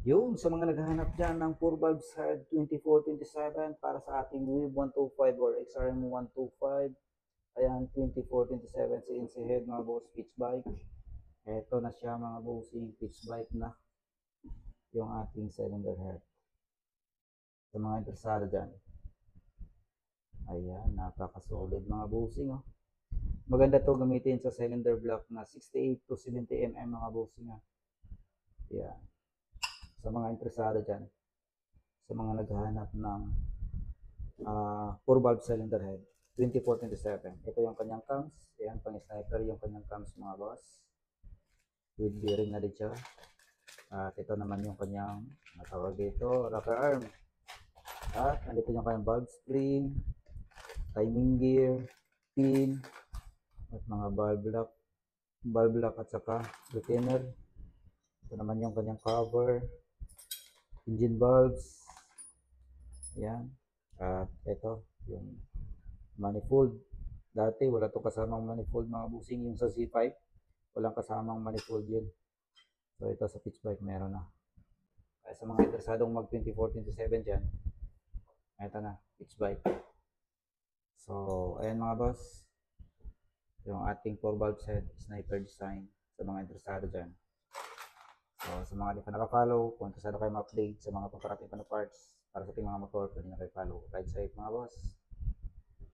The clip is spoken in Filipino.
Yun, sa mga naghahanap dyan ng 4 valves head 2427 para sa ating WIV 125 or XRM 125. Ayan, 2427 CNC head mga boss, pitch bike. Eto na siya mga bossing, pitch bike na yung ating cylinder head. Sa mga interesado dyan. Ayan, napaka-solid mga bossing. Oh. Maganda to gamitin sa cylinder block na 68 to 70 mm mga bossing. Ayan. Sa mga interesado dyan. Sa mga naghahanap ng 4 valve cylinder head 2427. Ito yung kanyang cams. Ayan, pang sniper yung kanyang cams mga boss. With bearing na din siya. At ito naman yung kanyang matawag dito, rocker arm. At nandito yung kanyang valve spring, timing gear, pin, at mga valve lock at saka retainer. Ito naman yung kanyang cover, engine valves. Ayan. At ito yung manifold. Dati wala to kasamang manifold mga busing, yung sa C5 walang kasamang manifold yun. So ito sa pitch bike meron na. Kaya sa mga interesadong mag 2427 dyan, ito na, pitch bike. So ayan mga boss, yung ating 4 valve set sniper design sa mga interesado dyan. So sa mga di pa nakafollow, kung interesado kayo ma-update sa mga paparating pa na parts para sa ating mga motor, pwede na kayo follow. Ride safe mga boss.